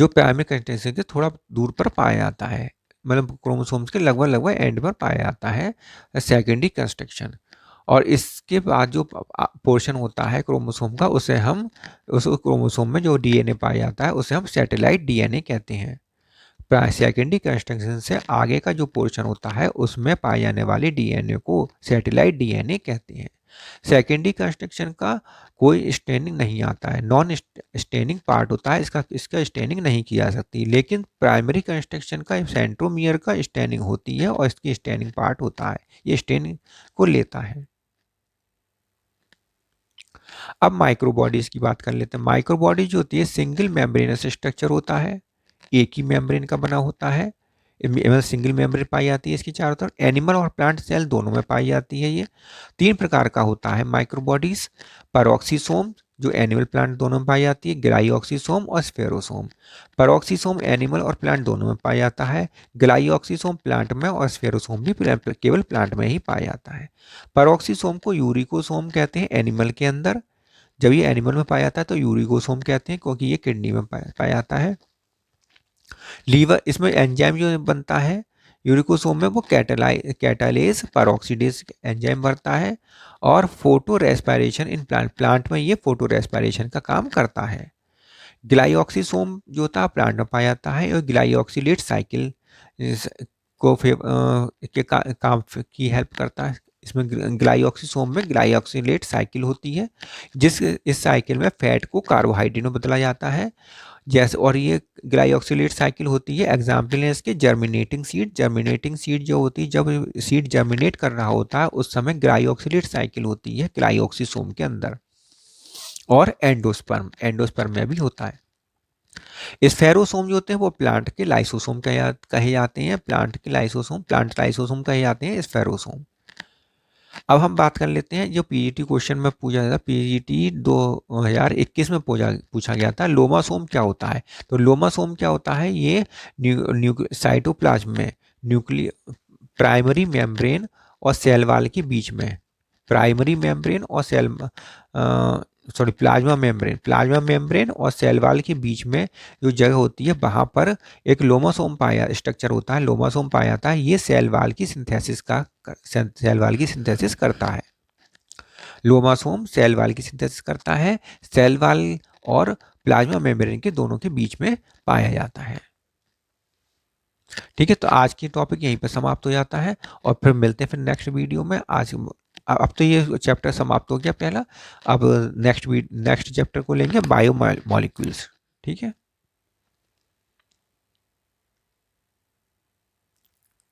प्राइमरी कंस्ट्रक्शन से थोड़ा दूर पर पाया जाता है, मतलब क्रोमोसोम्स के लगभग एंड पर पाया जाता है सेकेंडरी कंस्ट्रक्शन। और इसके बाद जो पोर्शन होता है क्रोमोसोम का, उसे हम उस क्रोमोसोम में जो डीएनए पाया जाता है उसे हम सैटेलाइट डीएनए कहते हैं। सेकेंडरी कंस्ट्रक्शन से आगे का जो पोर्शन होता है उसमें पाए जाने वाले डीएनए को सैटेलाइट डीएनए कहते हैं। सेकेंडरी कंस्ट्रक्शन का कोई स्टेनिंग नहीं आता है, नॉन स्टेनिंग पार्ट होता है, इसका स्टेनिंग नहीं की जा सकती। लेकिन प्राइमरी कंस्ट्रक्शन का सेंट्रोमियर का स्टेनिंग होती है और इसकी स्टेनिंग पार्ट होता है, ये स्टेनिंग को लेता है। अब माइक्रोबॉडीज की बात कर लेते हैं। माइक्रोबॉडी जो होती है सिंगल मेम्ब्रेनस स्ट्रक्चर होता है, एक ही मेम्ब्रेन का बना होता है, सिंगल मेम्ब्रेन पाई जाती है इसकी चारों तरफ। एनिमल और प्लांट सेल दोनों में पाई जाती है। ये 3 प्रकार का होता है माइक्रोबॉडीज। पैरोक्सिसोम जो एनिमल प्लांट दोनों में पाई जाती है, ग्लाइऑक्सिसोम और स्फेरोसोम। पैरोक्सिसोम एनिमल और प्लांट दोनों में पाया जाता है, ग्लाइऑक्सिसोम प्लांट में और स्फेरोसोम भी केवल प्लांट में ही पाया जाता है। पैरोक्सिसोम को यूरिकोसोम कहते हैं एनिमल के अंदर, जब ये एनिमल में पाया जाता है तो यूरिकोसोम कहते हैं क्योंकि ये किडनी में पाया जाता है। लीवर, इसमें एंजाइम जो बनता है यूरिकोसोम में वो कैटालेज परऑक्सीडेज एंजाइम बनता है। और फोटो रेस्पिरेशन इन प्लांट में ये फोटो रेस्पिरेशन का काम करता है। ग्लाइऑक्सिसोम जो होता है प्लांट में पाया जाता है और ग्लाइऑक्सिलेट साइकिल को काम की हेल्प करता है। इसमें ग्लाइऑक्सिसोम में ग्लाइऑक्सिलेट साइकिल होती है, इस साइकिल में फैट को कार्बोहाइड्रेट में बदला जाता है। जैसे, और ये ग्लाइऑक्सिलेट साइकिल होती है, एग्जाम्पल है इसके जर्मिनेटिंग सीड। जर्मिनेटिंग सीड जो होती है, जब सीड जर्मिनेट कर रहा होता है उस समय ग्लाइऑक्सिलेट साइकिल होती है ग्लाइऑक्सिसोम के अंदर। और एंडोस्पर्म में भी होता है। स्फेरोसोम जो होते हैं वो प्लांट के लाइसोसोम कहे जाते हैं, प्लांट लाइसोसोम कहे जाते हैं स्फेरोसोम। अब हम बात कर लेते हैं जो पीजीटी क्वेश्चन में पूछा था, पीजीटी 2021 में पूछा गया था, लोमासोम क्या होता है। तो लोमासोम क्या होता है, ये साइटोप्लाज्म में प्राइमरी मेम्ब्रेन और सेल वॉल के बीच में, प्राइमरी मेम्ब्रेन और प्लाज्मा मेम्ब्रेन और सेल वॉल के बीच में जो जगह होती है वहाँ पर एक लोमासोम स्ट्रक्चर होता है, लोमासोम पाया जाता है। ये सेल वॉल की सिंथेसिस करता है। लोमासोम सेल वॉल की सिंथेसिस करता है, सेल वॉल और प्लाज्मा मेम्ब्रेन के दोनों के बीच में पाया जाता है। ठीक है, तो आज की टॉपिक यहीं पर समाप्त हो जाता है और फिर मिलते हैं फिर नेक्स्ट वीडियो में। अब तो ये चैप्टर समाप्त हो गया पहला, अब नेक्स्ट चैप्टर को लेंगे बायो मॉलिक्यूल्स। ठीक है।